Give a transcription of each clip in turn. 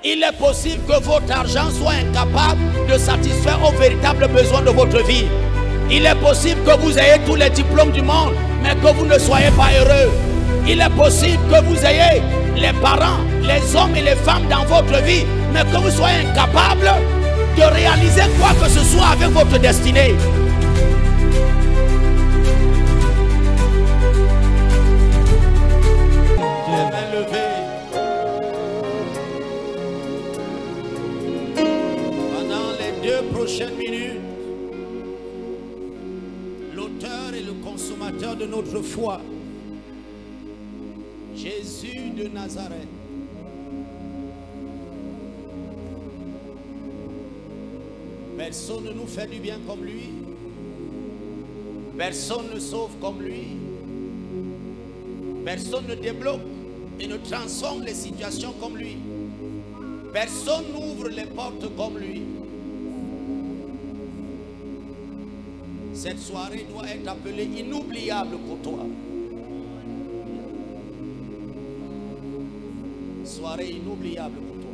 Il est possible que votre argent soit incapable de satisfaire aux véritables besoins de votre vie. Il est possible que vous ayez tous les diplômes du monde, mais que vous ne soyez pas heureux. Il est possible que vous ayez les parents, les hommes et les femmes dans votre vie, mais que vous soyez incapable de réaliser quoi que ce soit avec votre destinée. Les mains levées. Pendant les 2 prochaines minutes, l'auteur et le consommateur de notre foi, Jésus de Nazareth, personne ne nous fait du bien comme lui, personne ne sauve comme lui, personne ne débloque et ne transforme les situations comme lui, personne n'ouvre les portes comme lui. Cette soirée doit être appelée inoubliable pour toi. Soirée inoubliable pour toi.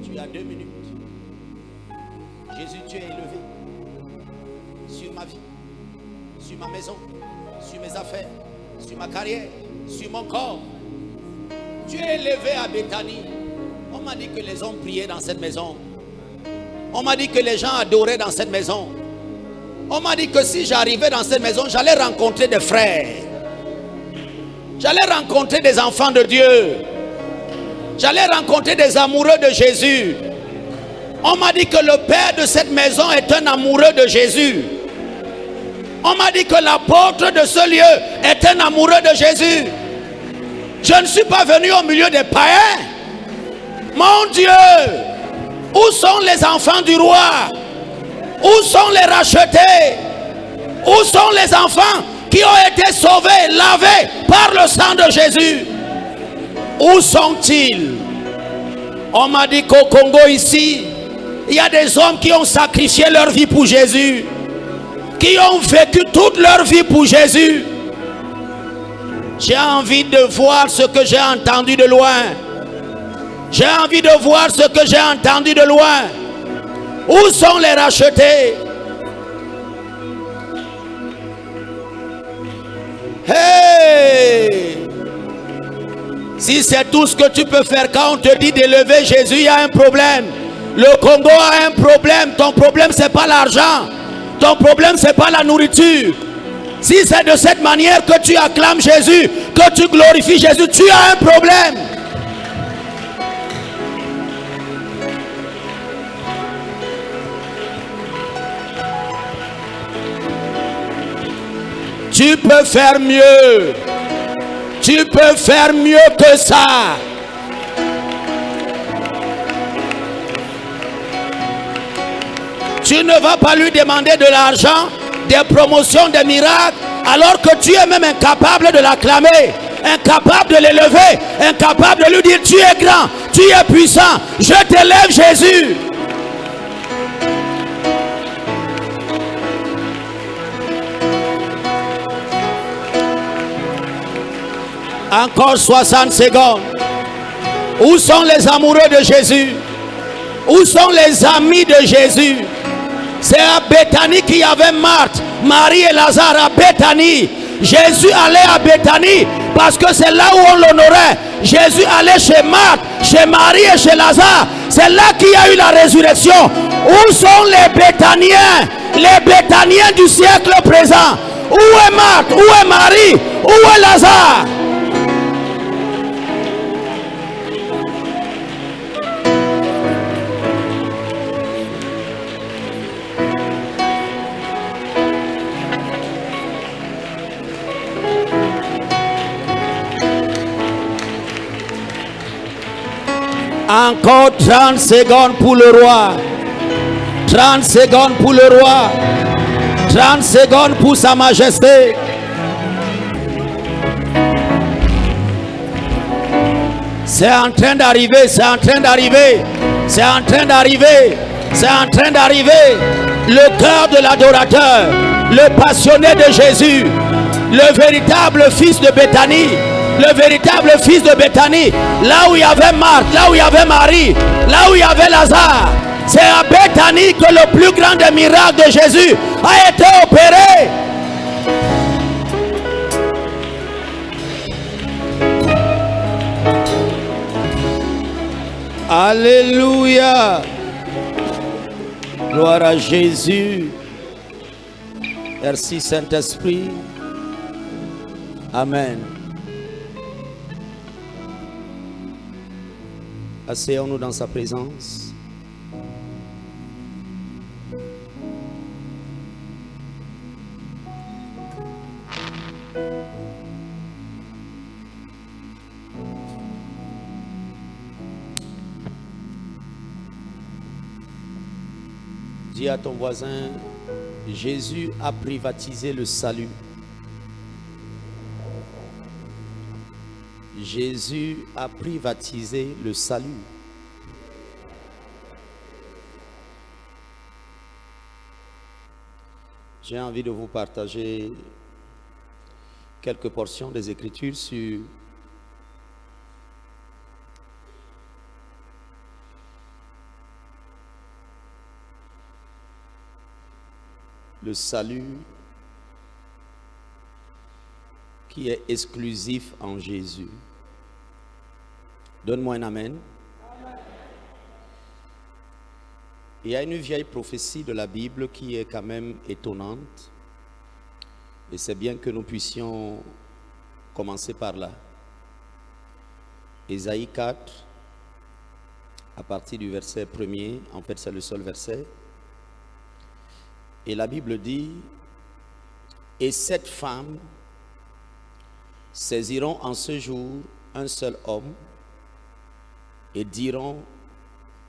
Tu as 2 minutes. Jésus, tu es élevé sur ma vie, sur ma maison, sur mes affaires, sur ma carrière, sur mon corps. Tu es élevé à Béthanie. On m'a dit que les hommes priaient dans cette maison. On m'a dit que les gens adoraient dans cette maison. On m'a dit que si j'arrivais dans cette maison, j'allais rencontrer des frères. J'allais rencontrer des enfants de Dieu. J'allais rencontrer des amoureux de Jésus. On m'a dit que le père de cette maison est un amoureux de Jésus. On m'a dit que l'apôtre de ce lieu est un amoureux de Jésus. Je ne suis pas venu au milieu des païens. Mon Dieu, où sont les enfants du roi? Où sont les rachetés? Où sont les enfants qui ont été sauvés, lavés par le sang de Jésus? Où sont-ils? On m'a dit qu'au Congo ici, il y a des hommes qui ont sacrifié leur vie pour Jésus, qui ont vécu toute leur vie pour Jésus. J'ai envie de voir ce que j'ai entendu de loin. J'ai envie de voir ce que j'ai entendu de loin. Où sont les rachetés? Hey! Si c'est tout ce que tu peux faire quand on te dit d'élever Jésus, il y a un problème. Le Congo a un problème. Ton problème, ce n'est pas l'argent. Ton problème, ce n'est pas la nourriture. Si c'est de cette manière que tu acclames Jésus, que tu glorifies Jésus, tu as un problème. Tu peux faire mieux. Tu peux faire mieux que ça. Tu ne vas pas lui demander de l'argent, des promotions, des miracles, alors que tu es même incapable de l'acclamer, incapable de l'élever, incapable de lui dire tu es grand, tu es puissant, je t'élève Jésus. Encore 60 secondes. Où sont les amoureux de Jésus? Où sont les amis de Jésus? C'est à Béthanie qu'il y avait Marthe, Marie et Lazare. À Béthanie. Jésus allait à Béthanie parce que c'est là où on l'honorait. Jésus allait chez Marthe, chez Marie et chez Lazare. C'est là qu'il y a eu la résurrection. Où sont les Béthaniens? Les Béthaniens du siècle présent. Où est Marthe? Où est Marie? Où est Lazare? Encore 30 secondes pour le roi. 30 secondes pour le roi. 30 secondes pour sa majesté. C'est en train d'arriver, c'est en train d'arriver. C'est en train d'arriver. C'est en train d'arriver. Le cœur de l'adorateur. Le passionné de Jésus. Le véritable fils de Béthanie. le véritable fils de Béthanie, là où il y avait Marthe, là où il y avait Marie, là où il y avait Lazare. C'est à Béthanie que le plus grand des miracles de Jésus a été opéré. Alléluia. Gloire à Jésus. Merci Saint-Esprit. Amen. Asseyons-nous dans sa présence. Dis à ton voisin, Jésus a privatisé le salut. Jésus a privatisé le salut. J'ai envie de vous partager quelques portions des Écritures sur le salut qui est exclusif en Jésus. Donne-moi un amen. Il y a une vieille prophétie de la Bible qui est quand même étonnante. Et c'est bien que nous puissions commencer par là. Ésaïe 4, à partir du verset 1er, en fait c'est le seul verset. Et la Bible dit, « Et 7 femmes saisiront en ce jour un seul homme et diront,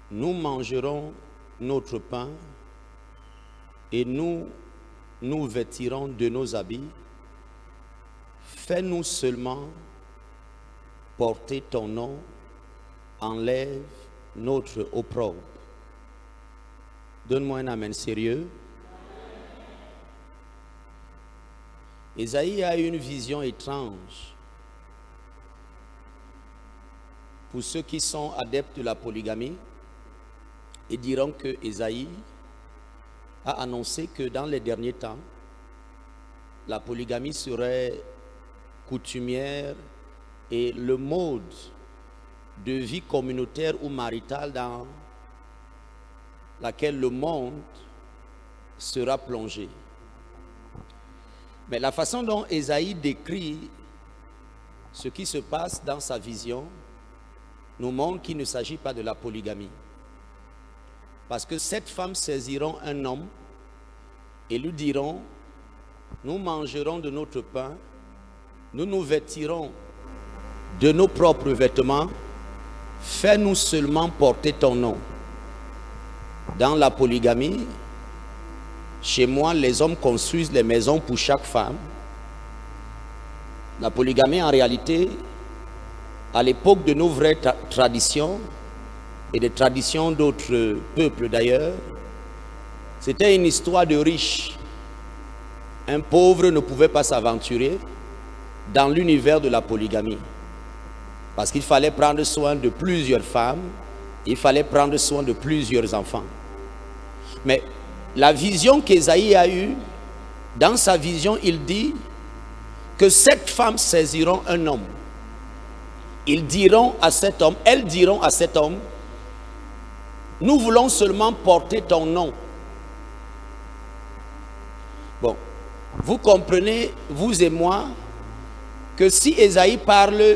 nous mangerons notre pain et nous nous vêtirons de nos habits. Fais-nous seulement porter ton nom, enlève notre opprobre. » Donne-moi un amen sérieux. Ésaïe a eu une vision étrange. Pour ceux qui sont adeptes de la polygamie, ils diront que Ésaïe a annoncé que dans les derniers temps, la polygamie serait coutumière et le mode de vie communautaire ou maritale dans laquelle le monde sera plongé. Mais la façon dont Ésaïe décrit ce qui se passe dans sa vision nous montre qu'il ne s'agit pas de la polygamie. Parce que 7 femmes saisiront un homme et lui diront, nous mangerons de notre pain, nous nous vêtirons de nos propres vêtements, fais-nous seulement porter ton nom. Dans la polygamie, chez moi, les hommes construisent les maisons pour chaque femme. La polygamie, en réalité, à l'époque de nos vraies traditions et des traditions d'autres peuples d'ailleurs, c'était une histoire de riches. Un pauvre ne pouvait pas s'aventurer dans l'univers de la polygamie. Parce qu'il fallait prendre soin de plusieurs femmes, il fallait prendre soin de plusieurs enfants. Mais la vision qu'Ésaïe a eue, dans sa vision, il dit que 7 femmes saisiront un homme. Ils diront à cet homme, elles diront à cet homme, nous voulons seulement porter ton nom. Bon, vous comprenez, vous et moi, que si Ésaïe parle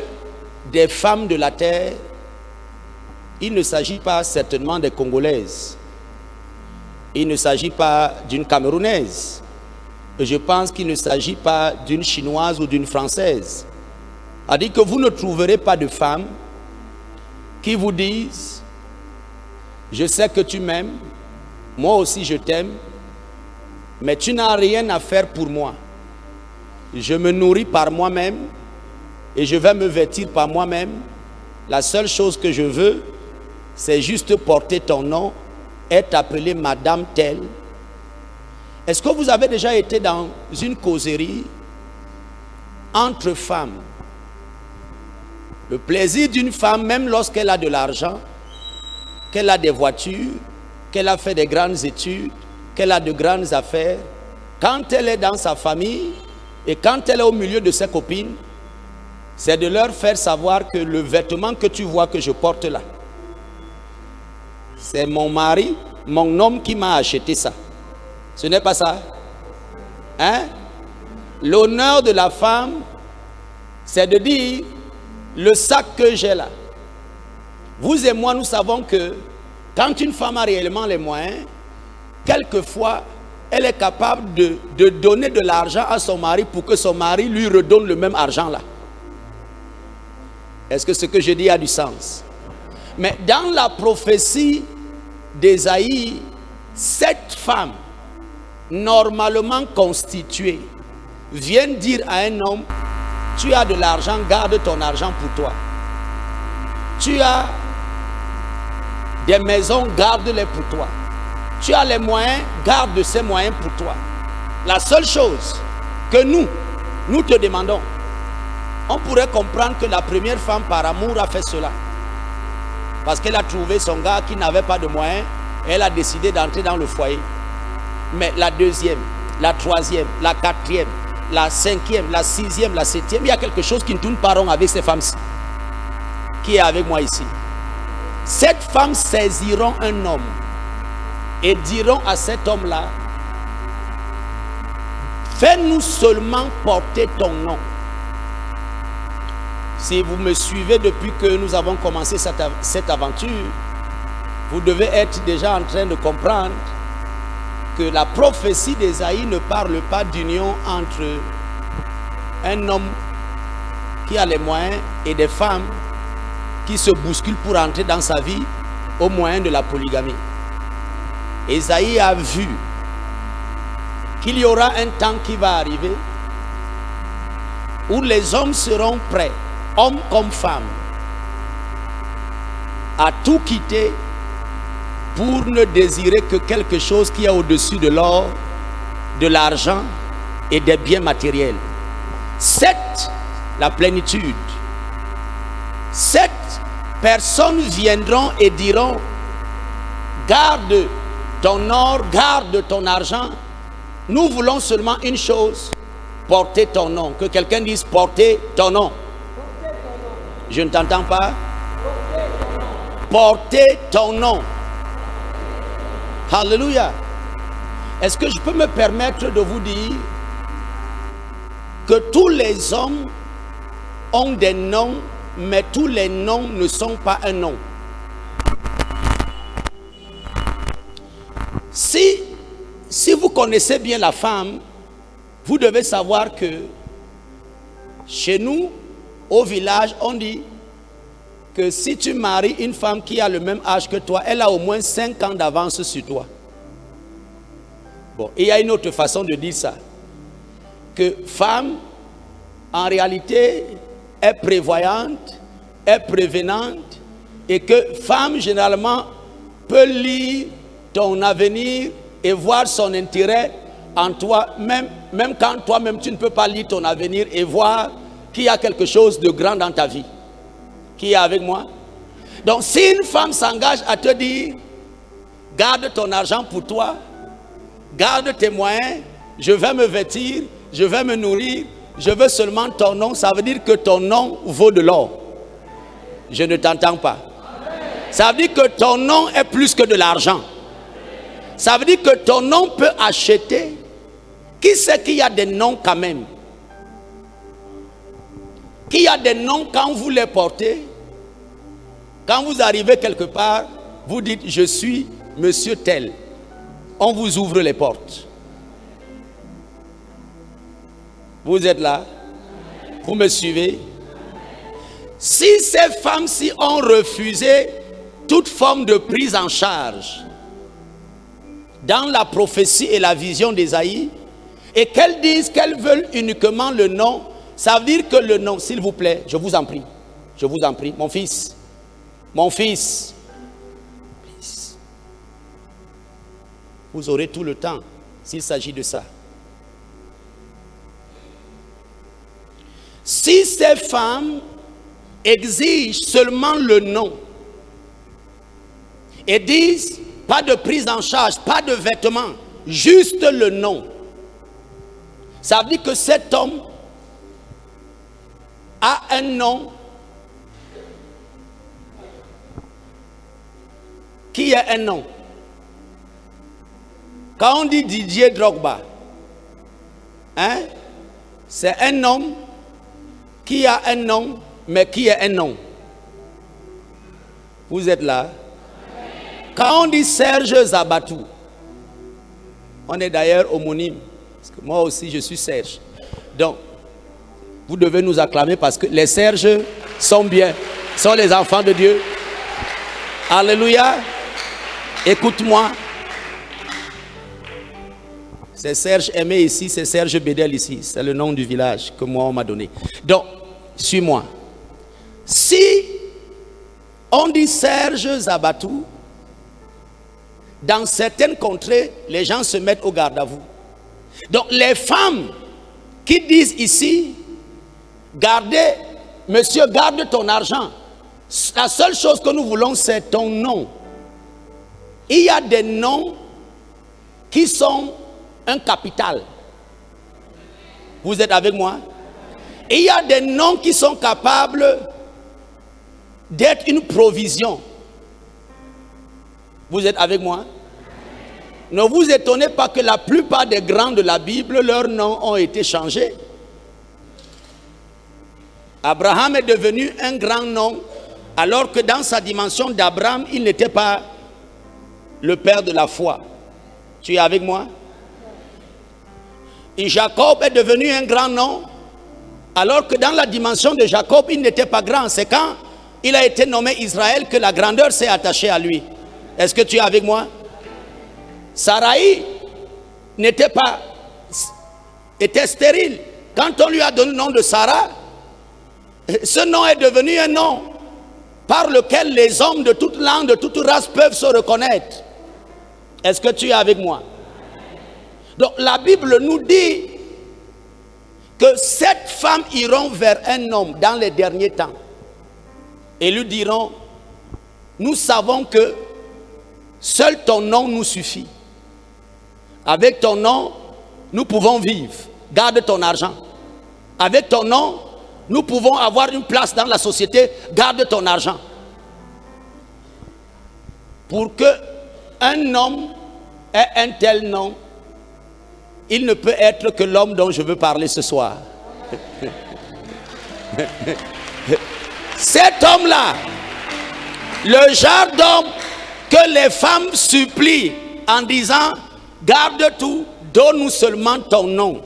des femmes de la terre, il ne s'agit pas certainement des Congolaises. Il ne s'agit pas d'une Camerounaise. Je pense qu'il ne s'agit pas d'une Chinoise ou d'une Française. C'est-à-dire que vous ne trouverez pas de femmes qui vous disent « Je sais que tu m'aimes, moi aussi je t'aime, mais tu n'as rien à faire pour moi. Je me nourris par moi-même et je vais me vêtir par moi-même. La seule chose que je veux, c'est juste porter ton nom, être appelée Madame telle. » Est-ce que vous avez déjà été dans une causerie entre femmes Le plaisir d'une femme, même lorsqu'elle a de l'argent, qu'elle a des voitures, qu'elle a fait des grandes études, qu'elle a de grandes affaires, quand elle est dans sa famille et quand elle est au milieu de ses copines, c'est de leur faire savoir que le vêtement que tu vois que je porte là, c'est mon mari, mon homme qui m'a acheté ça. Ce n'est pas ça. Hein? L'honneur de la femme, c'est de dire, le sac que j'ai là. Vous et moi, nous savons que quand une femme a réellement les moyens, quelquefois, elle est capable de donner de l'argent à son mari pour que son mari lui redonne le même argent là. Est-ce que ce que je dis a du sens? Mais dans la prophétie d'Ésaïe, cette femme, normalement constituée, vient dire à un homme, tu as de l'argent, garde ton argent pour toi. Tu as des maisons, garde-les pour toi. Tu as les moyens, garde ces moyens pour toi. La seule chose que nous te demandons, on pourrait comprendre que la première femme par amour a fait cela. Parce qu'elle a trouvé son gars qui n'avait pas de moyens, et elle a décidé d'entrer dans le foyer. Mais la deuxième, la troisième, la quatrième, la cinquième, la sixième, la septième, il y a quelque chose qui ne tourne pas rond avec ces femmes-ci. Qui est avec moi ici? Cette femme saisiront un homme et diront à cet homme-là, fais-nous seulement porter ton nom. Si vous me suivez depuis que nous avons commencé cette aventure, vous devez être déjà en train de comprendre que la prophétie d'Ésaïe ne parle pas d'union entre un homme qui a les moyens et des femmes qui se bousculent pour entrer dans sa vie au moyen de la polygamie. Ésaïe a vu qu'il y aura un temps qui va arriver où les hommes seront prêts, hommes comme femmes, à tout quitter pour ne désirer que quelque chose qui est au-dessus de l'or, de l'argent et des biens matériels. Cette, la plénitude. Cette personnes viendront et diront, garde ton or, garde ton argent. Nous voulons seulement une chose, porter ton nom. Que quelqu'un dise porter ton nom. Je ne t'entends pas. Porter ton nom. Alléluia. Est-ce que je peux me permettre de vous dire que tous les hommes ont des noms, mais tous les noms ne sont pas un nom. Si vous connaissez bien la femme, vous devez savoir que chez nous, au village, on dit que si tu maries une femme qui a le même âge que toi, elle a au moins 5 ans d'avance sur toi. Bon, il y a une autre façon de dire ça. Que femme, en réalité, est prévoyante, est prévenante, et que femme, généralement, peut lire ton avenir et voir son intérêt en toi, même quand toi-même tu ne peux pas lire ton avenir et voir qu'il y a quelque chose de grand dans ta vie. Qui est avec moi? Donc si une femme s'engage à te dire, garde ton argent pour toi, garde tes moyens, je vais me vêtir, je vais me nourrir, je veux seulement ton nom, ça veut dire que ton nom vaut de l'or. Je ne t'entends pas. Ça veut dire que ton nom est plus que de l'argent. Ça veut dire que ton nom peut acheter. Qui sait qu'il y a des noms quand même? Qu'il y a des noms quand vous les portez, quand vous arrivez quelque part, vous dites je suis monsieur tel. On vous ouvre les portes. Vous êtes là? Vous me suivez? Si ces femmes-ci ont refusé toute forme de prise en charge dans la prophétie et la vision d'Ésaïe, et qu'elles disent qu'elles veulent uniquement le nom, ça veut dire que le nom, s'il vous plaît, je vous en prie, mon fils, vous aurez tout le temps s'il s'agit de ça. Si ces femmes exigent seulement le nom et disent pas de prise en charge, pas de vêtements, juste le nom, ça veut dire que cet homme a un nom qui a un nom. Quand on dit Didier Drogba, hein, c'est un homme qui a un nom, mais qui a un nom. Vous êtes là? Quand on dit Serge Zabatou, on est d'ailleurs homonyme, parce que moi aussi je suis Serge. Donc, vous devez nous acclamer parce que les Serges sont bien, sont les enfants de Dieu. Alléluia. Écoute-moi. C'est Serge Aimé ici, c'est Serge Bédel ici. C'est le nom du village que moi on m'a donné. Donc, suis-moi. Si on dit Serge Zabatou, dans certaines contrées, les gens se mettent au garde à vous. Donc, les femmes qui disent ici, gardez, monsieur, garde ton argent. La seule chose que nous voulons, c'est ton nom. Il y a des noms qui sont un capital. Vous êtes avec moi? Et il y a des noms qui sont capables d'être une provision. Vous êtes avec moi? Ne vous étonnez pas que la plupart des grands de la Bible, leurs noms ont été changés. Abraham est devenu un grand nom, alors que dans sa dimension d'Abraham, il n'était pas le père de la foi. Tu es avec moi? Et Jacob est devenu un grand nom, alors que dans la dimension de Jacob, il n'était pas grand. C'est quand il a été nommé Israël que la grandeur s'est attachée à lui. Est-ce que tu es avec moi? Sarai était stérile. Quand on lui a donné le nom de Sarah, ce nom est devenu un nom par lequel les hommes de toute langue, de toute race peuvent se reconnaître. Est-ce que tu es avec moi? Donc la Bible nous dit que 7 femmes iront vers un homme dans les derniers temps et lui diront, nous savons que seul ton nom nous suffit. Avec ton nom, nous pouvons vivre. Garde ton argent. Avec ton nom, nous pouvons avoir une place dans la société. Garde ton argent. Pour que un homme ait un tel nom, il ne peut être que l'homme dont je veux parler ce soir. Cet homme-là, le genre d'homme que les femmes supplient en disant, garde tout, donne-nous seulement ton nom.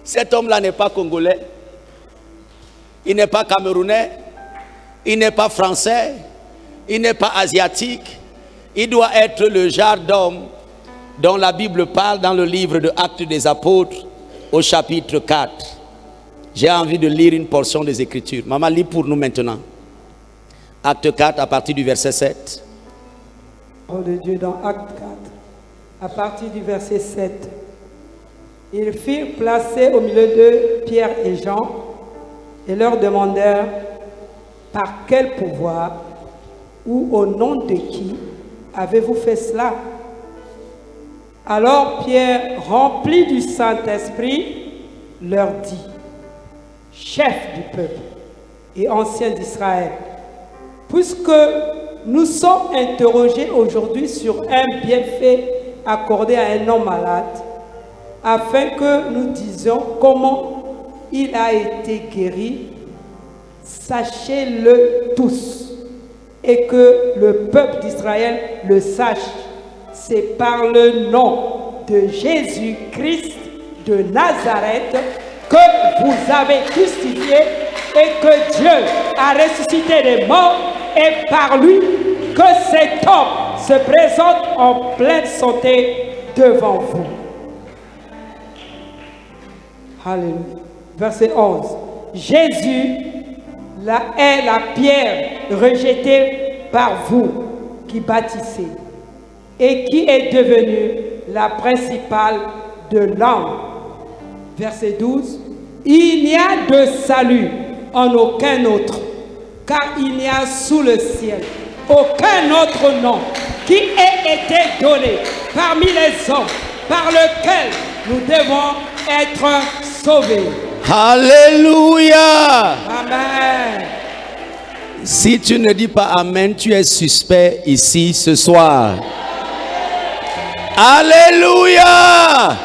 Cet homme-là n'est pas congolais, il n'est pas camerounais, il n'est pas français, il n'est pas asiatique. Il doit être le genre d'homme dont la Bible parle dans le livre de Actes des Apôtres au chapitre 4. J'ai envie de lire une portion des Écritures. Maman, lis pour nous maintenant. Acte 4 à partir du verset 7. Parole de Dieu dans Acte 4, à partir du verset 7. Ils firent placer au milieu d'eux Pierre et Jean et leur demandèrent par quel pouvoir ou au nom de qui avez-vous fait cela? Alors Pierre, rempli du Saint-Esprit, leur dit, chefs du peuple et anciens d'Israël, puisque nous sommes interrogés aujourd'hui sur un bienfait accordé à un homme malade, afin que nous disions comment il a été guéri, sachez-le tous, et que le peuple d'Israël le sache. C'est par le nom de Jésus-Christ de Nazareth que vous avez crucifié et que Dieu a ressuscité les morts, et par lui que cet homme se présente en pleine santé devant vous. Alléluia. Verset 11. Jésus est la pierre rejetée par vous qui bâtissez et qui est devenue la principale de l'homme. Verset 12. Il n'y a de salut en aucun autre, car il n'y a sous le ciel aucun autre nom qui ait été donné parmi les hommes par lequel nous devons être sauvés. Alléluia. Amen. Si tu ne dis pas Amen, tu es suspect ici ce soir. Alléluia.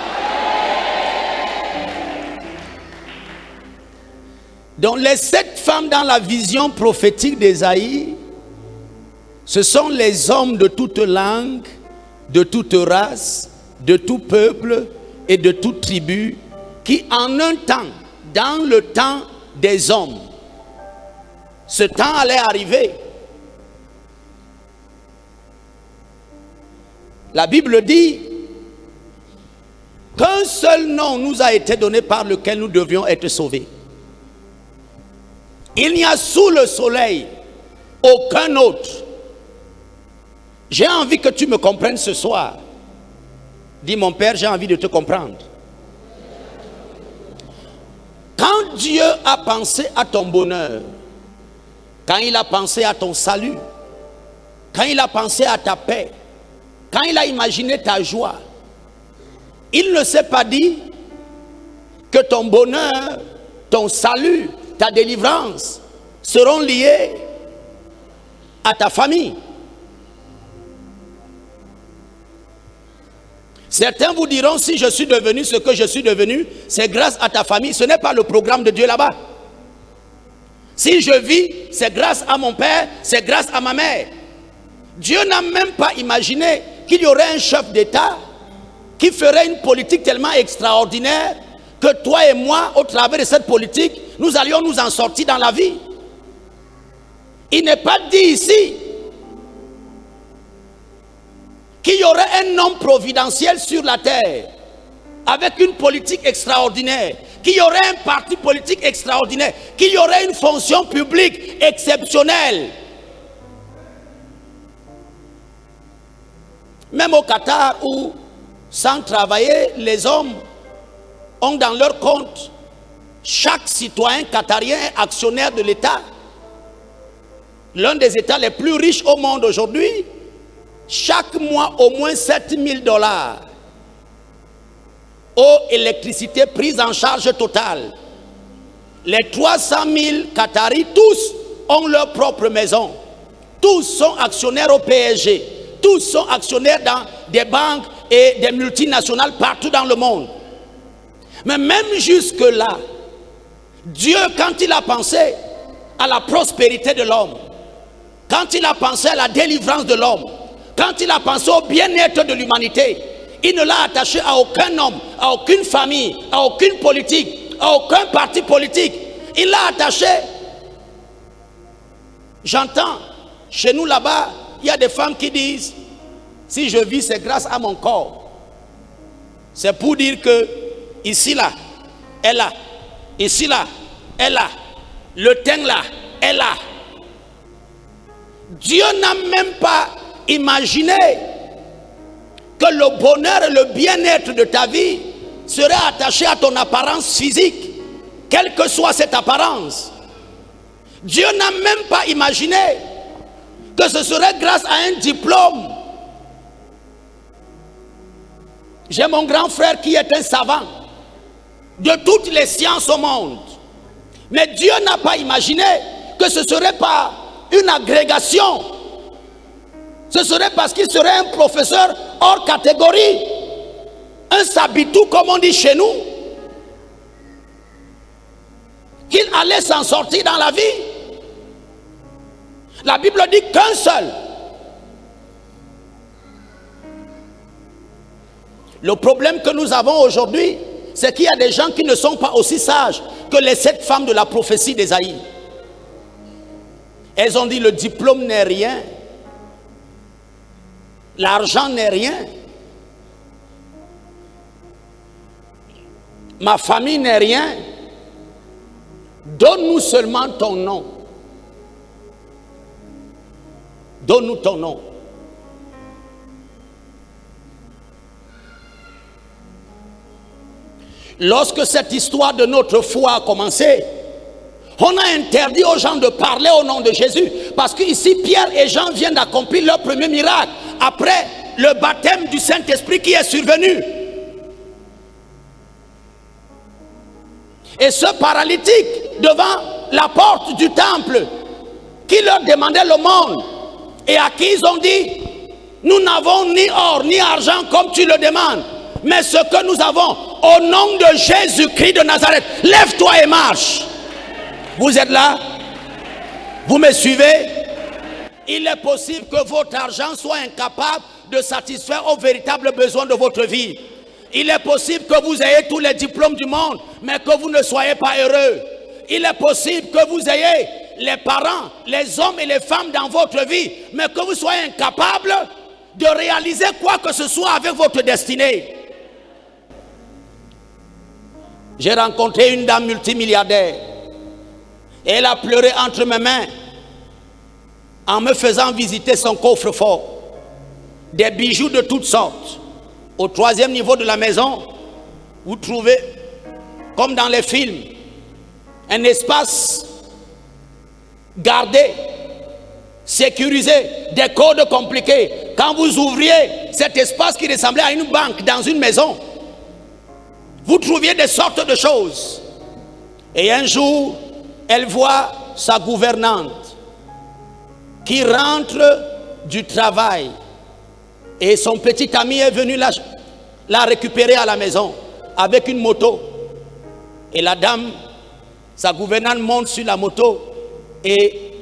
Donc les 7 femmes dans la vision prophétique d'Ésaïe, ce sont les hommes de toute langue, de toute race, de tout peuple et de toute tribu qui en un temps, dans le temps des hommes, ce temps allait arriver. La Bible dit qu'un seul nom nous a été donné par lequel nous devions être sauvés. Il n'y a sous le soleil aucun autre. J'ai envie que tu me comprennes ce soir. Dis mon Père, j'ai envie de te comprendre. Quand Dieu a pensé à ton bonheur, quand il a pensé à ton salut, quand il a pensé à ta paix, quand il a imaginé ta joie, il ne s'est pas dit que ton bonheur, ton salut, ta délivrance seront liés à ta famille. Certains vous diront, si je suis devenu ce que je suis devenu, c'est grâce à ta famille. Ce n'est pas le programme de Dieu là-bas. Si je vis, c'est grâce à mon père, c'est grâce à ma mère. Dieu n'a même pas imaginé qu'il y aurait un chef d'État qui ferait une politique tellement extraordinaire que toi et moi, au travers de cette politique, nous allions nous en sortir dans la vie. Il n'est pas dit ici qu'il y aurait un homme providentiel sur la terre avec une politique extraordinaire, qu'il y aurait un parti politique extraordinaire, qu'il y aurait une fonction publique exceptionnelle. Même au Qatar où, sans travailler, les hommes ont dans leur compte, chaque citoyen qatarien est actionnaire de l'État. L'un des États les plus riches au monde aujourd'hui, chaque mois au moins 7 000 $. Eau, électricité prise en charge totale. Les 300 000 Qataris, tous ont leur propre maison. Tous sont actionnaires au PSG. Tous sont actionnaires dans des banques et des multinationales partout dans le monde. Mais même jusque-là, Dieu, quand il a pensé à la prospérité de l'homme, quand il a pensé à la délivrance de l'homme, quand il a pensé au bien-être de l'humanité, il ne l'a attaché à aucun homme, à aucune famille, à aucune politique, à aucun parti politique. Il l'a attaché. J'entends, chez nous là-bas, il y a des femmes qui disent, si je vis, c'est grâce à mon corps. C'est pour dire que, ici là, elle là, ici là, elle là, le teint là, elle là. Dieu n'a même pas imaginé que le bonheur et le bien-être de ta vie seraient attachés à ton apparence physique, quelle que soit cette apparence. Dieu n'a même pas imaginé que ce serait grâce à un diplôme. J'ai mon grand frère qui est un savant de toutes les sciences au monde. Mais Dieu n'a pas imaginé que ce serait pas une agrégation. Ce serait parce qu'il serait un professeur hors catégorie. Un sabitou, comme on dit chez nous. Qu'il allait s'en sortir dans la vie. La Bible dit qu'un seul. Le problème que nous avons aujourd'hui, c'est qu'il y a des gens qui ne sont pas aussi sages que les 7 femmes de la prophétie d'Ésaïe. Elles ont dit le diplôme n'est rien. L'argent n'est rien. Ma famille n'est rien. Donne-nous seulement ton nom. Donne-nous ton nom. Lorsque cette histoire de notre foi a commencé, on a interdit aux gens de parler au nom de Jésus. Parce qu'ici, Pierre et Jean viennent d'accomplir leur premier miracle. Après le baptême du Saint-Esprit qui est survenu. Et ce paralytique devant la porte du temple, qui leur demandait le monde, et à qui ils ont dit, nous n'avons ni or ni argent comme tu le demandes, mais ce que nous avons, au nom de Jésus-Christ de Nazareth, lève-toi et marche. Vous êtes là? Vous me suivez? Il est possible que votre argent soit incapable de satisfaire aux véritables besoins de votre vie. Il est possible que vous ayez tous les diplômes du monde, mais que vous ne soyez pas heureux. Il est possible que vous ayez les parents, les hommes et les femmes dans votre vie, mais que vous soyez incapable de réaliser quoi que ce soit avec votre destinée. J'ai rencontré une dame multimilliardaire. Et elle a pleuré entre mes mains en me faisant visiter son coffre-fort. Des bijoux de toutes sortes. Au 3e niveau de la maison, vous trouvez, comme dans les films, un espace gardé, sécurisé, des codes compliqués. Quand vous ouvriez cet espace qui ressemblait à une banque dans une maison, vous trouviez des sortes de choses. Et un jour, elle voit sa gouvernante qui rentre du travail et son petit ami est venu la récupérer à la maison avec une moto. Et la dame, sa gouvernante, monte sur la moto et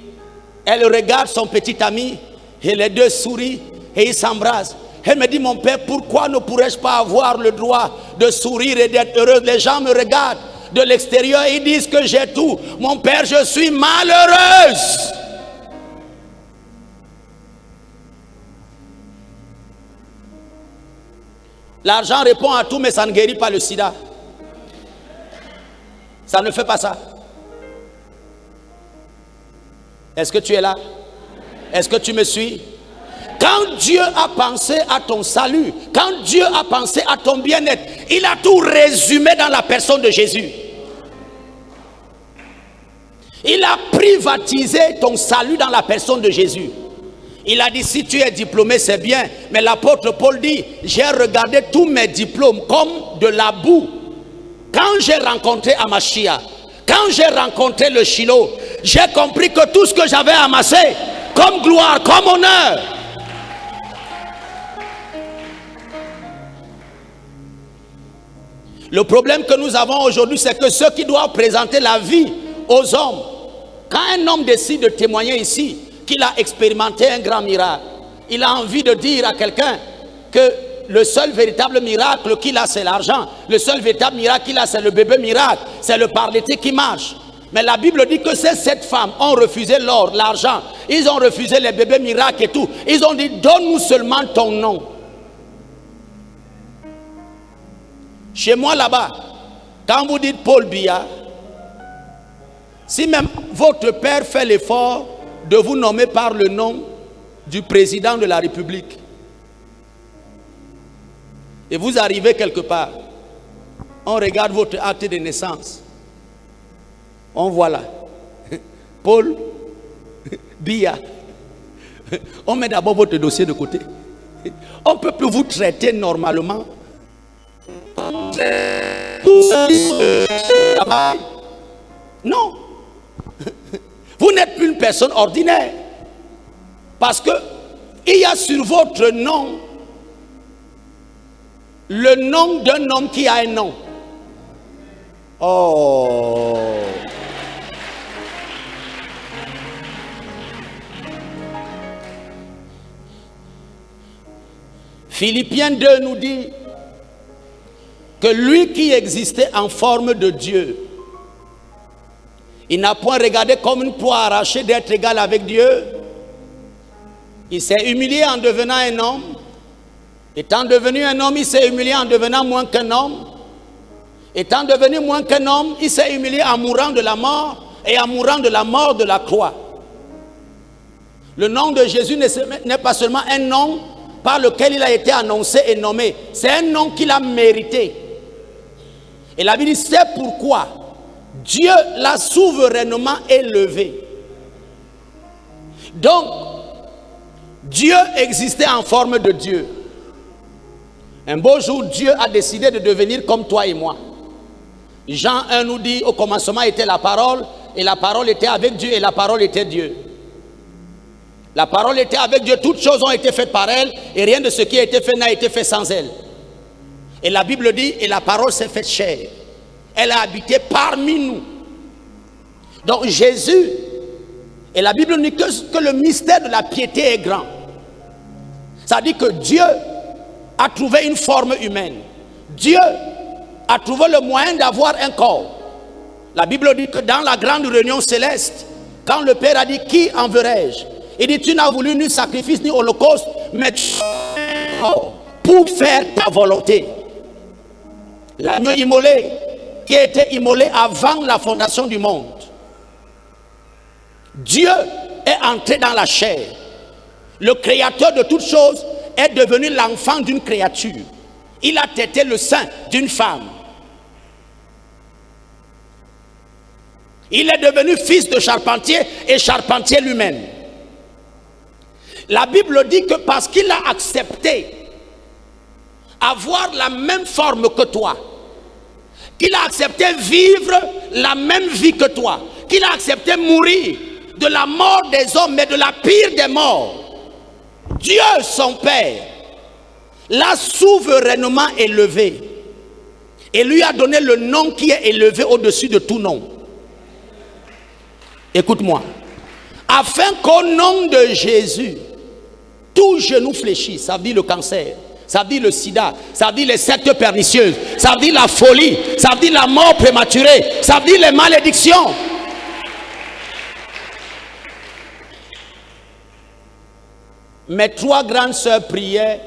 elle regarde son petit ami et les deux sourient et ils s'embrassent. Elle me dit, mon père, pourquoi ne pourrais-je pas avoir le droit de sourire et d'être heureux? Les gens me regardent de l'extérieur et ils disent que j'ai tout. Mon père, je suis malheureuse. L'argent répond à tout, mais ça ne guérit pas le sida. Ça ne fait pas ça. Est-ce que tu es là? Est-ce que tu me suis? Quand Dieu a pensé à ton salut, quand Dieu a pensé à ton bien-être, il a tout résumé dans la personne de Jésus. Il a privatisé ton salut dans la personne de Jésus. Il a dit, si tu es diplômé, c'est bien. Mais l'apôtre Paul dit, j'ai regardé tous mes diplômes comme de la boue. Quand j'ai rencontré Amashia, quand j'ai rencontré le Shiloh, j'ai compris que tout ce que j'avais amassé, comme gloire, comme honneur, le problème que nous avons aujourd'hui, c'est que ceux qui doivent présenter la vie aux hommes, quand un homme décide de témoigner ici, qu'il a expérimenté un grand miracle, il a envie de dire à quelqu'un que le seul véritable miracle qu'il a, c'est l'argent. Le seul véritable miracle qu'il a, c'est le bébé miracle. C'est le paralytique qui marche. Mais la Bible dit que ces 7 femmes ont refusé l'or, l'argent. Ils ont refusé les bébés miracles et tout. Ils ont dit, donne-nous seulement ton nom. Chez moi là-bas, quand vous dites Paul Biya, si même votre père fait l'effort de vous nommer par le nom du président de la République, et vous arrivez quelque part, on regarde votre acte de naissance, on voit là, Paul Biya, on met d'abord votre dossier de côté. On ne peut plus vous traiter normalement. Non. Vous n'êtes plus une personne ordinaire. Parce que il y a sur votre nom le nom d'un homme qui a un nom. Oh. Philippiens 2 nous dit que lui qui existait en forme de Dieu, il n'a point regardé comme une proie arrachée d'être égal avec Dieu. Il s'est humilié en devenant un homme. Étant devenu un homme, il s'est humilié en devenant moins qu'un homme. Étant devenu moins qu'un homme, il s'est humilié en mourant de la mort et en mourant de la mort de la croix. Le nom de Jésus n'est pas seulement un nom par lequel il a été annoncé et nommé. C'est un nom qu'il a mérité. Et la Bible dit, c'est pourquoi Dieu l'a souverainement élevé. Donc, Dieu existait en forme de Dieu. Un beau jour, Dieu a décidé de devenir comme toi et moi. Jean 1 nous dit, au commencement était la parole, et la parole était avec Dieu, et la parole était Dieu. La parole était avec Dieu, toutes choses ont été faites par elle, et rien de ce qui a été fait n'a été fait sans elle. Et la Bible dit, et la parole s'est faite chair. Elle a habité parmi nous. Donc Jésus, et la Bible dit que le mystère de la piété est grand. Ça dit que Dieu a trouvé une forme humaine. Dieu a trouvé le moyen d'avoir un corps. La Bible dit que dans la grande réunion céleste, quand le Père a dit, qui enverrai-je? Il dit, tu n'as voulu ni sacrifice ni holocauste, mais pour faire ta volonté. L'agneau immolé, qui a été immolé avant la fondation du monde. Dieu est entré dans la chair. Le créateur de toutes choses est devenu l'enfant d'une créature. Il a tété le sein d'une femme. Il est devenu fils de charpentier et charpentier lui-même. La Bible dit que parce qu'il a accepté avoir la même forme que toi, qu'il a accepté vivre la même vie que toi, qu'il a accepté mourir de la mort des hommes, mais de la pire des morts, Dieu son Père l'a souverainement élevé et lui a donné le nom qui est élevé au-dessus de tout nom. Écoute-moi. Afin qu'au nom de Jésus, tout genou fléchisse, ça veut dire le cancer, ça veut dire le sida, ça veut dire les sectes pernicieuses, ça veut dire la folie, ça veut dire la mort prématurée, ça veut dire les malédictions. Mes 3 grandes sœurs priaient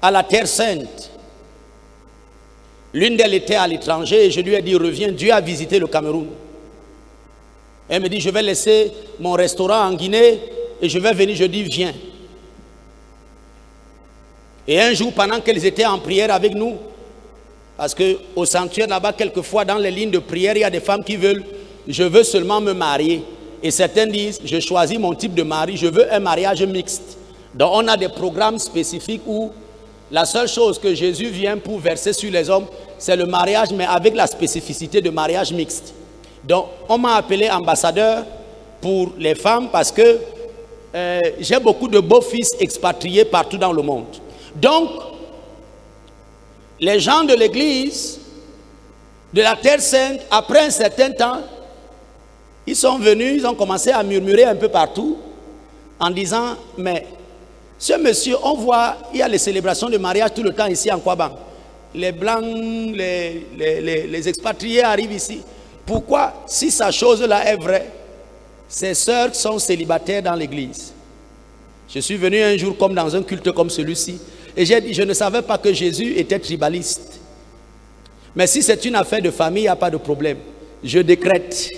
à la Terre Sainte. L'une d'elles était à l'étranger et je lui ai dit, reviens, Dieu a visité le Cameroun. Elle me dit, je vais laisser mon restaurant en Guinée et je vais venir. Je dis, viens. Et un jour, pendant qu'elles étaient en prière avec nous, parce qu'au sanctuaire là-bas, quelquefois dans les lignes de prière, il y a des femmes qui veulent, je veux seulement me marier. Et certains disent, je choisis mon type de mari, je veux un mariage mixte. Donc on a des programmes spécifiques où la seule chose que Jésus vient pour verser sur les hommes, c'est le mariage, mais avec la spécificité de mariage mixte. Donc on m'a appelé ambassadeur pour les femmes parce que j'ai beaucoup de beaux-fils expatriés partout dans le monde. Donc, les gens de l'église de la Terre Sainte, après un certain temps, ils sont venus, ils ont commencé à murmurer un peu partout en disant, mais ce monsieur, on voit, il y a les célébrations de mariage tout le temps ici en Kwabang. Les blancs, les expatriés arrivent ici. Pourquoi, si sa chose-là est vraie, ses sœurs sont célibataires dans l'église? Je suis venu un jour comme dans un culte comme celui-ci et j'ai dit, je ne savais pas que Jésus était tribaliste. Mais si c'est une affaire de famille, il n'y a pas de problème. Je décrète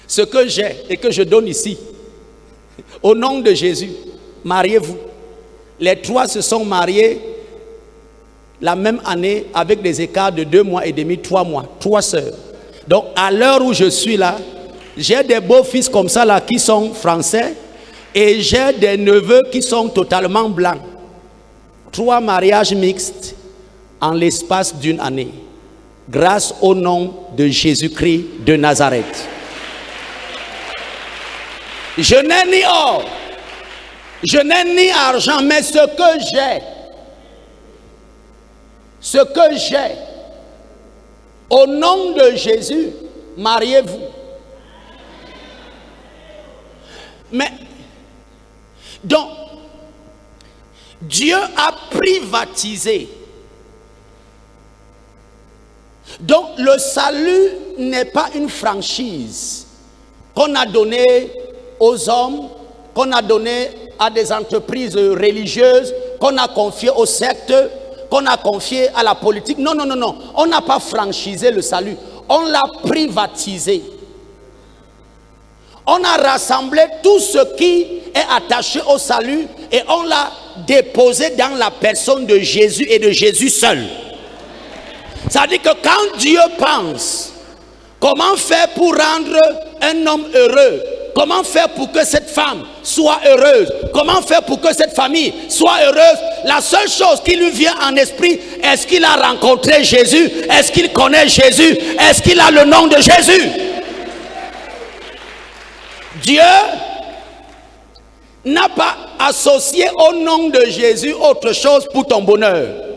ce que j'ai et que je donne ici. Au nom de Jésus, mariez-vous. Les 3 se sont mariés la même année avec des écarts de 2 mois et demi, 3 mois. 3 sœurs. Donc à l'heure où je suis là, j'ai des beaux-fils comme ça là qui sont français et j'ai des neveux qui sont totalement blancs. 3 mariages mixtes en l'espace d'une année. Grâce au nom de Jésus-Christ de Nazareth. Je n'ai ni or, je n'ai ni argent, mais ce que j'ai, au nom de Jésus, mariez-vous. Mais, donc, Dieu a privatisé. Donc, le salut n'est pas une franchise qu'on a donnée aux hommes, qu'on a donné à des entreprises religieuses, qu'on a confié aux sectes, qu'on a confié à la politique. Non, non, non, non. On n'a pas franchisé le salut. On l'a privatisé. On a rassemblé tout ce qui est attaché au salut et on l'a déposé dans la personne de Jésus et de Jésus seul. Ça dit que quand Dieu pense, comment faire pour rendre un homme heureux? Comment faire pour que cette femme soit heureuse? Comment faire pour que cette famille soit heureuse? La seule chose qui lui vient en esprit, est-ce qu'il a rencontré Jésus? Est-ce qu'il connaît Jésus? Est-ce qu'il a le nom de Jésus? Dieu n'a pas associé au nom de Jésus autre chose pour ton bonheur.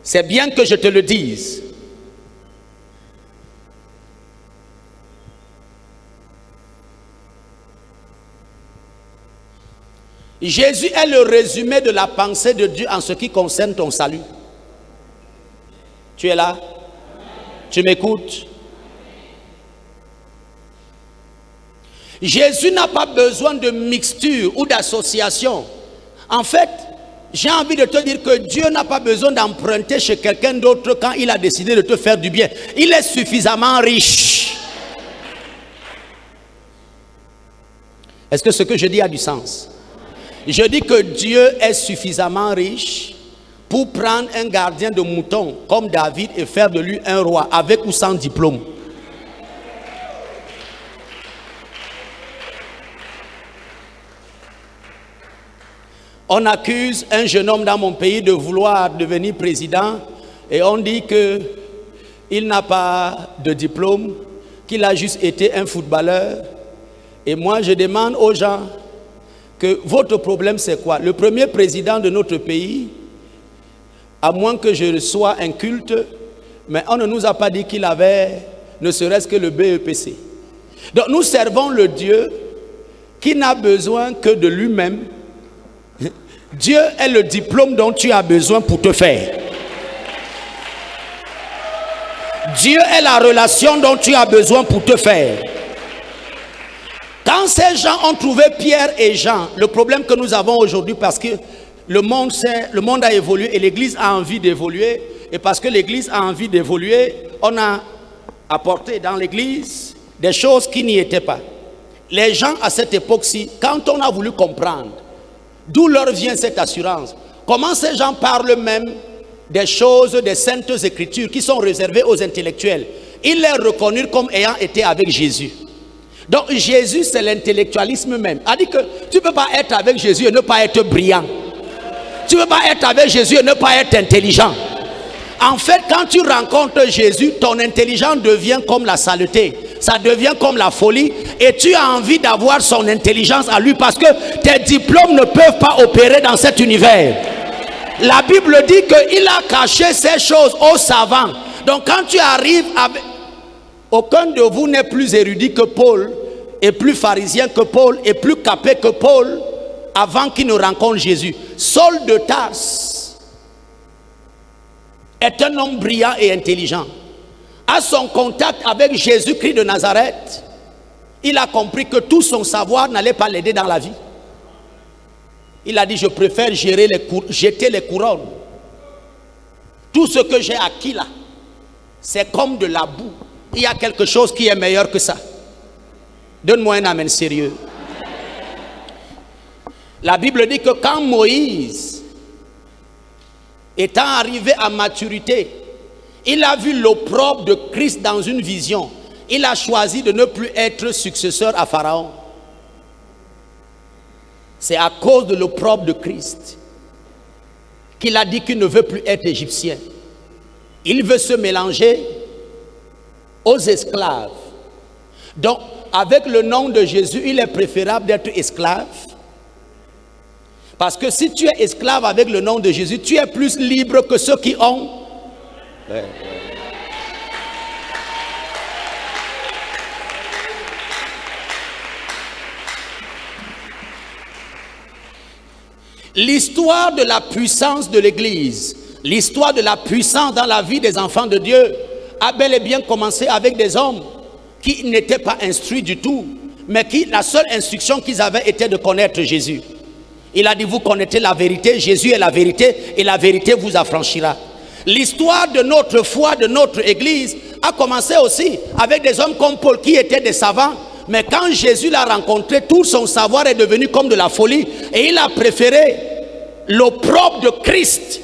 C'est bien que je te le dise. Jésus est le résumé de la pensée de Dieu en ce qui concerne ton salut. Tu es là? Tu m'écoutes? Jésus n'a pas besoin de mixture ou d'association. En fait, j'ai envie de te dire que Dieu n'a pas besoin d'emprunter chez quelqu'un d'autre quand il a décidé de te faire du bien. Il est suffisamment riche. Est-ce que ce que je dis a du sens? Je dis que Dieu est suffisamment riche pour prendre un gardien de moutons comme David et faire de lui un roi, avec ou sans diplôme. On accuse un jeune homme dans mon pays de vouloir devenir président et on dit qu'il n'a pas de diplôme, qu'il a juste été un footballeur. Et moi je demande aux gens que votre problème c'est quoi? Le premier président de notre pays, à moins que je sois inculte, mais on ne nous a pas dit qu'il avait ne serait-ce que le BEPC. Donc nous servons le Dieu qui n'a besoin que de lui-même. Dieu est le diplôme dont tu as besoin pour te faire. Dieu est la relation dont tu as besoin pour te faire. Quand ces gens ont trouvé Pierre et Jean, le problème que nous avons aujourd'hui, parce que le monde a évolué et l'Église a envie d'évoluer, et parce que l'Église a envie d'évoluer, on a apporté dans l'Église des choses qui n'y étaient pas. Les gens à cette époque-ci, quand on a voulu comprendre d'où leur vient cette assurance, comment ces gens parlent même des choses des saintes écritures qui sont réservées aux intellectuels, ils les reconnurent comme ayant été avec Jésus. Donc Jésus c'est l'intellectualisme même. A dit que tu ne peux pas être avec Jésus et ne pas être brillant. Tu ne peux pas être avec Jésus et ne pas être intelligent. En fait, quand tu rencontres Jésus, ton intelligence devient comme la saleté. Ça devient comme la folie. Et tu as envie d'avoir son intelligence à lui parce que tes diplômes ne peuvent pas opérer dans cet univers. La Bible dit qu'il a caché ces choses aux savants. Donc quand tu arrives avec... Aucun de vous n'est plus érudit que Paul, et plus pharisien que Paul, et plus capé que Paul, avant qu'il ne rencontre Jésus. Saul de Tarse est un homme brillant et intelligent. À son contact avec Jésus-Christ de Nazareth, il a compris que tout son savoir n'allait pas l'aider dans la vie. Il a dit, je préfère jeter les couronnes. Tout ce que j'ai acquis là, c'est comme de la boue. Il y a quelque chose qui est meilleur que ça. Donne-moi un amen sérieux. La Bible dit que quand Moïse, étant arrivé à maturité, il a vu l'opprobre de Christ dans une vision. Il a choisi de ne plus être successeur à Pharaon. C'est à cause de l'opprobre de Christ qu'il a dit qu'il ne veut plus être égyptien. Il veut se mélanger aux esclaves. Donc, avec le nom de Jésus, il est préférable d'être esclave. Parce que si tu es esclave avec le nom de Jésus, tu es plus libre que ceux qui ont... L'histoire de la puissance de l'Église, l'histoire de la puissance dans la vie des enfants de Dieu a bel et bien commencé avec des hommes qui n'étaient pas instruits du tout, mais qui, la seule instruction qu'ils avaient était de connaître Jésus. Il a dit, vous connaissez la vérité, Jésus est la vérité, et la vérité vous affranchira. L'histoire de notre foi, de notre Église, a commencé aussi avec des hommes comme Paul qui étaient des savants, mais quand Jésus l'a rencontré, tout son savoir est devenu comme de la folie, et il a préféré l'opprobre de Christ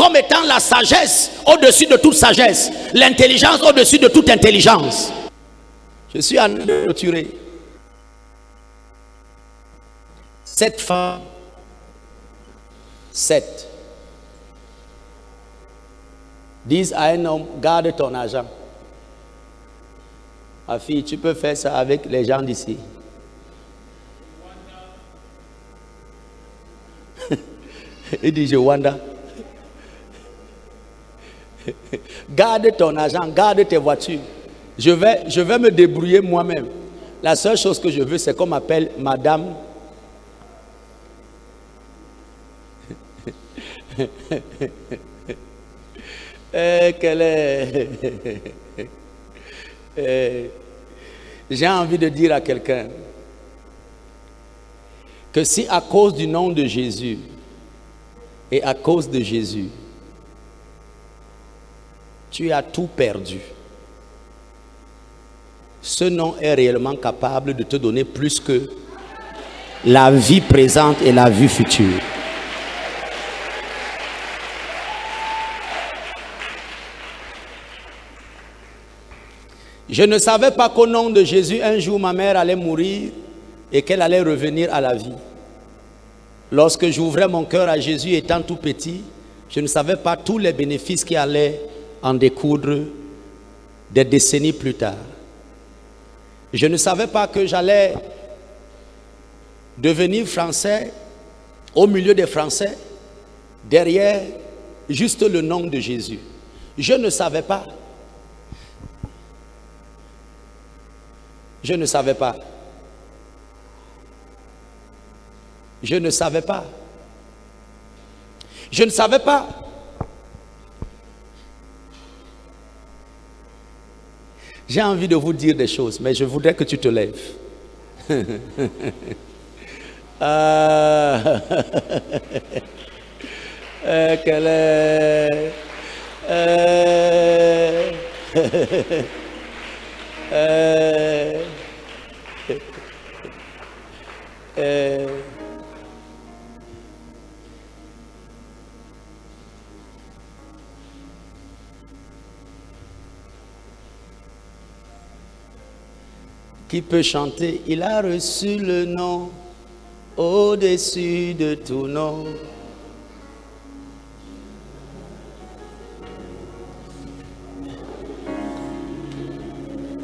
comme étant la sagesse au-dessus de toute sagesse, l'intelligence au-dessus de toute intelligence. Je suis en train de clôturer. Cette femme, 7, disent à un homme, garde ton argent. Ma fille, tu peux faire ça avec les gens d'ici. Il dit, je Wanda. Garde ton argent, garde tes voitures. Je vais me débrouiller moi-même. La seule chose que je veux, c'est qu'on m'appelle Madame. Quelle est... J'ai envie de dire à quelqu'un que si à cause du nom de Jésus et à cause de Jésus, tu as tout perdu, ce nom est réellement capable de te donner plus que la vie présente et la vie future. Je ne savais pas qu'au nom de Jésus, un jour ma mère allait mourir et qu'elle allait revenir à la vie. Lorsque j'ouvrais mon cœur à Jésus étant tout petit, je ne savais pas tous les bénéfices qui allaient en découdre des décennies plus tard. Je ne savais pas que j'allais devenir français au milieu des Français, derrière juste le nom de Jésus. Je ne savais pas. Je ne savais pas. Je ne savais pas. Je ne savais pas. J'ai envie de vous dire des choses, mais je voudrais que tu te lèves. Quelle est... Qui peut chanter? Il a reçu le nom au-dessus de tout nom.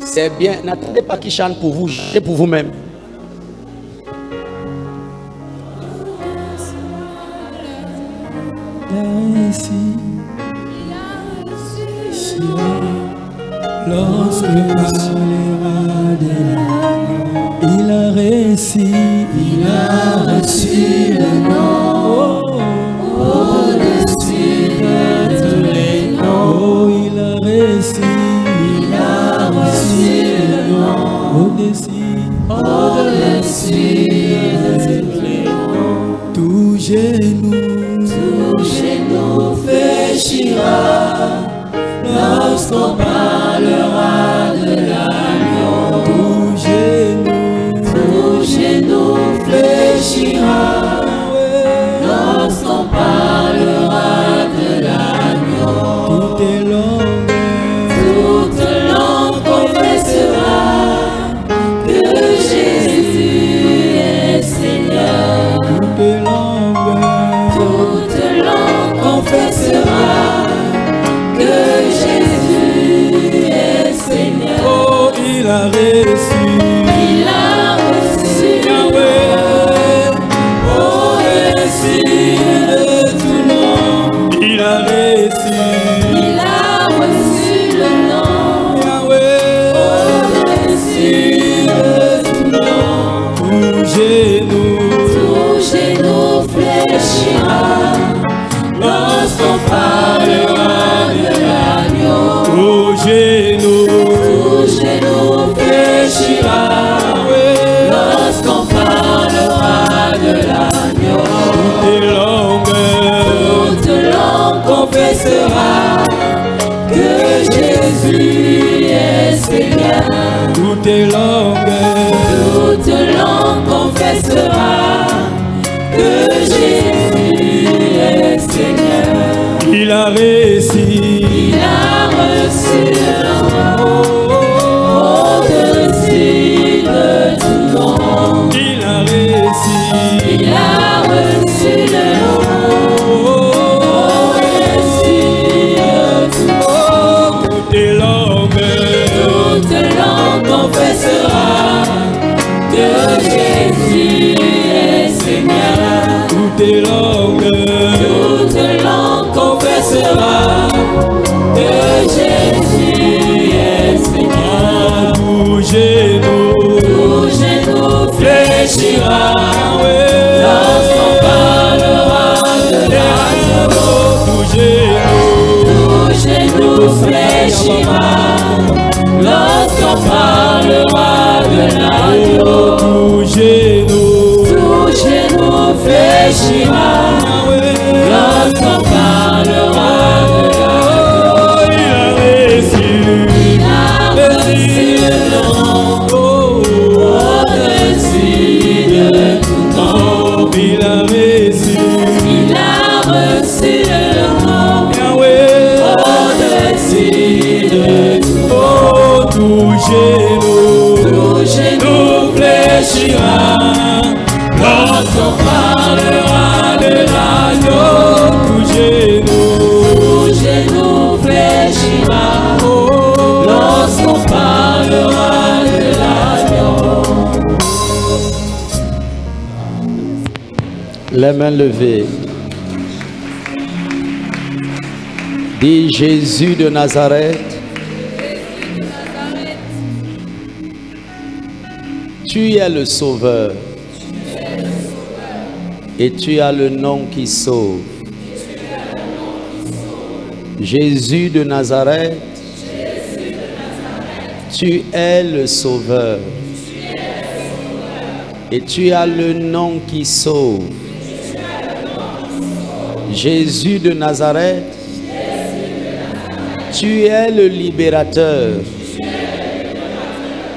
C'est bien, n'attendez pas qu'il chante pour vous, chantez pour vous-même. Lorsque il a reçu le nom au-dessus de tous les noms. Oh, il a reçu le nom au-dessus de tous les noms. Tout genou fléchira lorsqu'on parlera de l'agneau. Tout genou fléchira lorsqu'on parlera de l'agneau. Toute langue confessera que Jésus est Seigneur. Toute langue confessera que Jésus est Seigneur. Oh, il a reçu Yahweh, au-dessus de tout nom. Il a reçu le nom Yahweh, au-dessus de tout nom. Tout genou fléchira lorsqu'on parlera de l'agneau. Tout genou fléchira lorsqu'on parlera de l'agneau. Toute langue confessera que Jésus est Seigneur. Toute langue confessera que Jésus est Seigneur. Il Jésus est Seigneur. Toutes langues confesseront que Jésus est Seigneur. Tout genou fléchira lorsqu'on parlera de l'agneau. Tout genou fléchira lorsqu'on parlera de l'agneau. Tout genou fléchira lorsqu'on parlera de l'agneau. Il a reçu le nom au-dessus de tout nom. Il a reçu le nom au-dessus de tout nom. Tout genou fléchira lorsqu'on parlera de l'agneau. Tout genou fléchira lorsqu'on parlera de l'agneau. Les mains levées. Dis Jésus de Nazareth. Tu es le Sauveur. Et tu as le nom qui sauve. Jésus de Nazareth. Tu es le Sauveur. Et tu as le nom qui sauve. Jésus de Nazareth. Tu es le libérateur.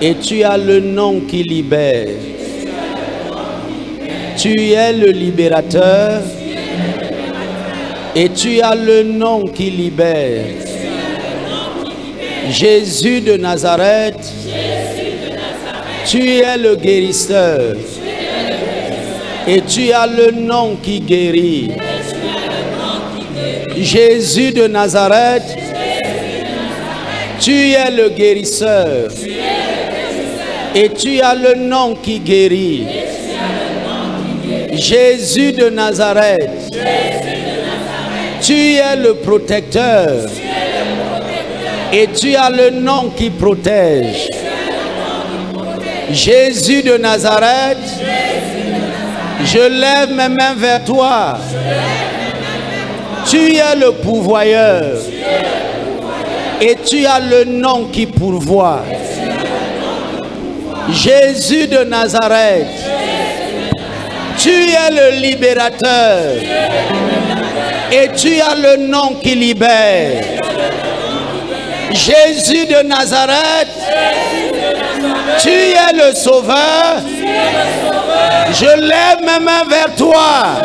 Et tu as le nom qui libère. Tu es le libérateur. Et tu as le nom qui libère. Jésus de Nazareth. Tu es le guérisseur. Et tu as le nom qui guérit. Jésus de Nazareth. Tu es le guérisseur. Et tu as le nom qui guérit. Jésus de Nazareth. Tu es le protecteur. Et tu as le nom qui protège. Jésus de Nazareth. Je lève mes mains vers toi. Tu es le pourvoyeur. Et tu as le nom qui pourvoit. Jésus de Nazareth. Tu es le libérateur. Et tu as le nom qui libère. Jésus de Nazareth. Tu es le Sauveur. Je lève mes mains vers toi.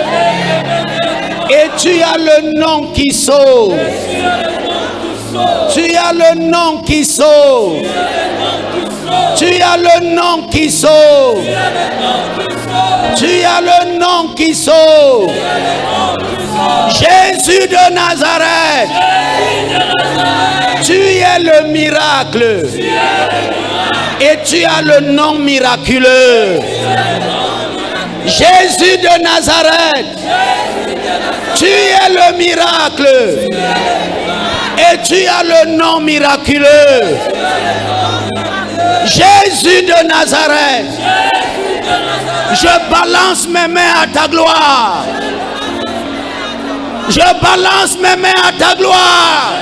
Et tu as le nom qui sauve. Tu as le nom qui sauve. Tu as le nom qui sauve. Tu as le nom qui sauve. Jésus de Nazareth. Tu es le miracle. Et tu as le nom miraculeux. Jésus de Nazareth. Tu es le miracle. Et tu as le nom miraculeux. Jésus de Nazareth. Je balance mes mains à ta gloire. Je balance mes mains à ta gloire.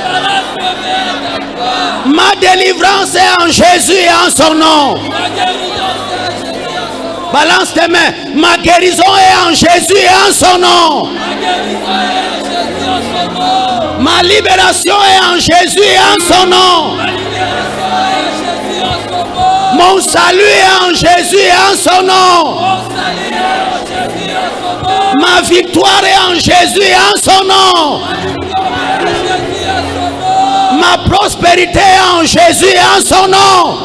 Ma délivrance est en Jésus et en son nom. Balance tes mains. Ma guérison est en Jésus et en son nom. Ma libération est en Jésus et en son nom. Mon salut est en Jésus et en son nom. Ma victoire est en Jésus et en son nom. Ma prospérité est en Jésus et en son nom.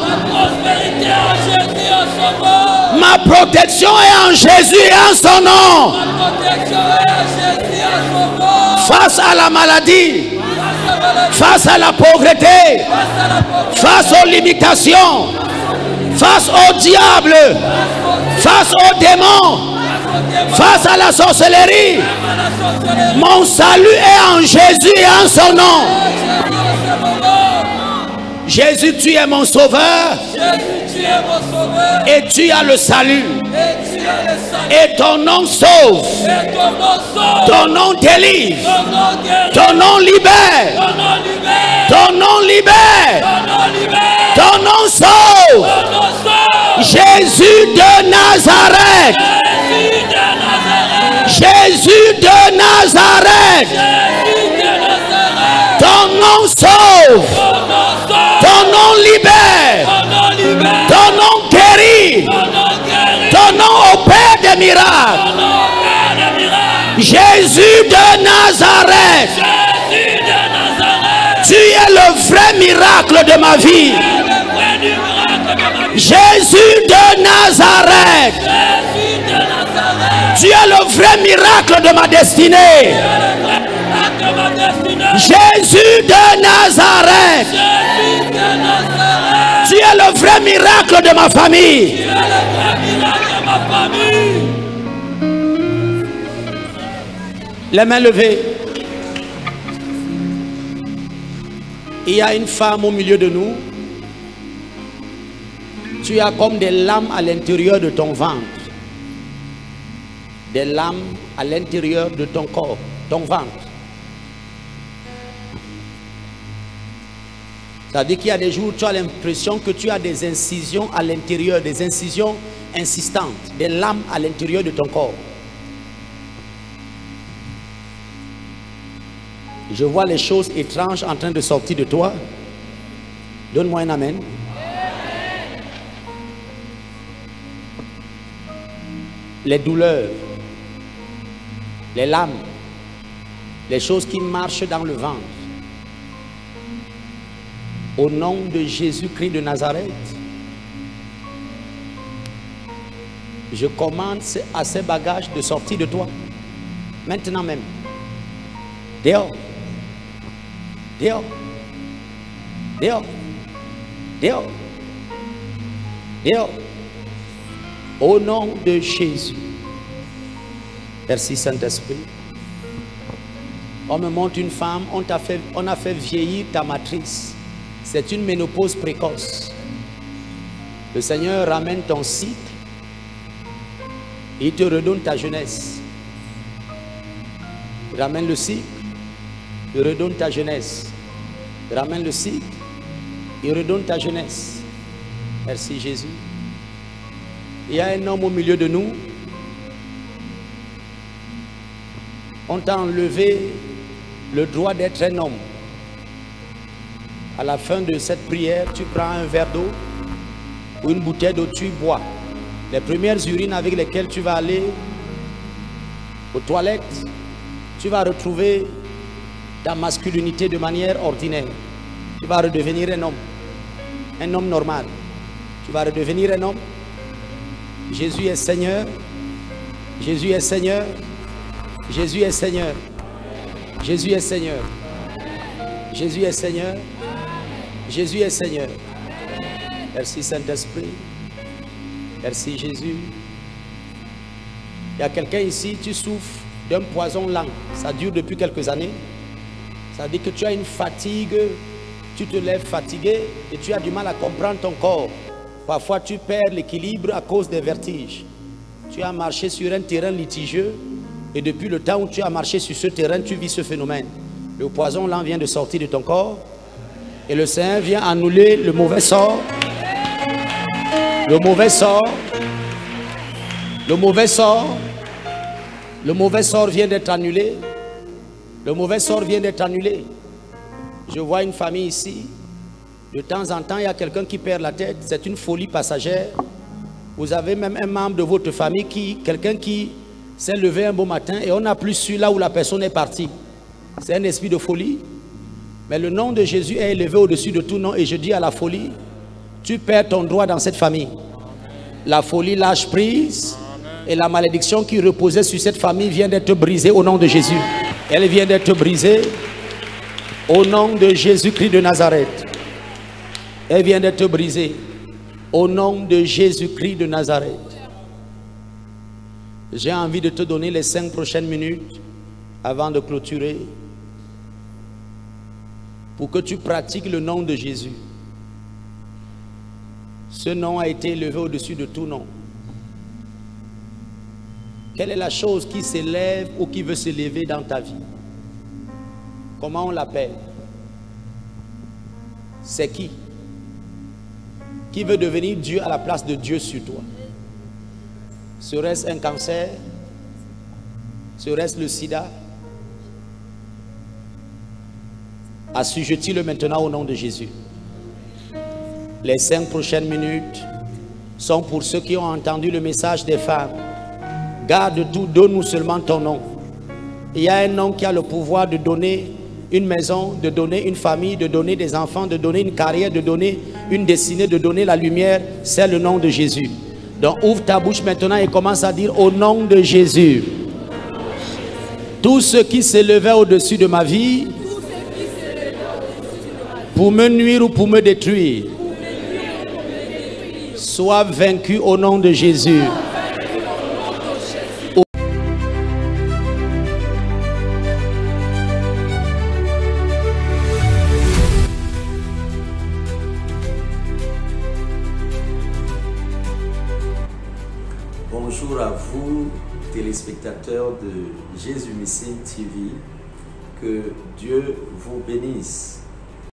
Ma protection est en Jésus et en son nom. Face à la maladie, face à la pauvreté, face aux limitations, face au diable, face aux démons, face à la sorcellerie. Mon salut est en Jésus et en son nom. Jésus, tu es mon sauveur. Et tu as le salut. Et ton nom sauve. Ton nom délivre. Ton nom libère. Ton nom libère. Ton nom sauve. Jésus de Nazareth. Jésus de Nazareth. Ton nom sauve. Ton nom libère. Ton nom guérit. Ton nom opère des miracles. Jésus de Nazareth. Tu es le vrai miracle de ma vie. Jésus de Nazareth. Tu es le vrai miracle de ma destinée. Jésus de Nazareth. Tu es le vrai miracle de ma famille. Les mains levées. Il y a une femme au milieu de nous. Tu as comme des lames à l'intérieur de ton ventre. Des lames à l'intérieur de ton corps, ton ventre. Ça veut dire qu'il y a des jours où tu as l'impression que tu as des incisions à l'intérieur, des incisions insistantes, des lames à l'intérieur de ton corps. Je vois les choses étranges en train de sortir de toi. Donne-moi un amen. Les douleurs, les lames, les choses qui marchent dans le ventre. Au nom de Jésus-Christ de Nazareth, je commande à ces bagages de sortir de toi. Maintenant même. Dehors. Dehors. Dehors. Dehors. Dehors. Au nom de Jésus. Merci Saint-Esprit. On me montre une femme, on a fait vieillir ta matrice. C'est une ménopause précoce. Le Seigneur ramène ton cycle. Il te redonne ta jeunesse. Il ramène le cycle. Il redonne ta jeunesse. Il ramène le cycle. Il redonne ta jeunesse. Merci Jésus. Il y a un homme au milieu de nous. On t'a enlevé le droit d'être un homme. À la fin de cette prière, tu prends un verre d'eau ou une bouteille d'eau, tu bois. Les premières urines avec lesquelles tu vas aller aux toilettes, tu vas retrouver ta masculinité de manière ordinaire. Tu vas redevenir un homme normal. Tu vas redevenir un homme. Jésus est Seigneur. Jésus est Seigneur. Jésus est Seigneur. Jésus est Seigneur. Jésus est Seigneur. Jésus est Seigneur. Merci Saint-Esprit. Merci Jésus. Il y a quelqu'un ici, tu souffres d'un poison lent. Ça dure depuis quelques années. Ça veut dire que tu as une fatigue. Tu te lèves fatigué et tu as du mal à comprendre ton corps. Parfois tu perds l'équilibre à cause des vertiges. Tu as marché sur un terrain litigieux et depuis le temps où tu as marché sur ce terrain, tu vis ce phénomène. Le poison lent vient de sortir de ton corps et le Seigneur vient annuler le mauvais sort. Le mauvais sort. Le mauvais sort. Le mauvais sort vient d'être annulé. Le mauvais sort vient d'être annulé. Je vois une famille ici. De temps en temps, il y a quelqu'un qui perd la tête. C'est une folie passagère. Vous avez même un membre de votre famille, quelqu'un qui s'est levé un beau matin et on n'a plus su là où la personne est partie. C'est un esprit de folie. Mais le nom de Jésus est élevé au-dessus de tout nom. Et je dis à la folie, tu perds ton droit dans cette famille. La folie lâche prise. Et la malédiction qui reposait sur cette famille vient d'être brisée au nom de Jésus. Elle vient d'être brisée au nom de Jésus-Christ de Nazareth. Elle vient d'être brisée au nom de Jésus-Christ de Nazareth. J'ai envie de te donner les 5 prochaines minutes avant de clôturer pour que tu pratiques le nom de Jésus. Ce nom a été élevé au-dessus de tout nom. Quelle est la chose qui s'élève ou qui veut s'élever dans ta vie? Comment on l'appelle? C'est qui? Qui veut devenir Dieu à la place de Dieu sur toi? Serait-ce un cancer? Serait-ce le sida? Assujettis-le maintenant au nom de Jésus. Les 5 prochaines minutes sont pour ceux qui ont entendu le message des femmes. Garde tout, donne-nous seulement ton nom. Il y a un nom qui a le pouvoir de donner une maison, de donner une famille, de donner des enfants, de donner une carrière, de donner une destinée, de donner la lumière. C'est le nom de Jésus. Donc ouvre ta bouche maintenant et commence à dire au nom de Jésus. Tout ce qui s'élevait au-dessus de ma vie pour me nuire ou pour me détruire soit vaincu au nom de Jésus. Bonjour à vous, téléspectateurs de Jésus Missile TV. Que Dieu vous bénisse.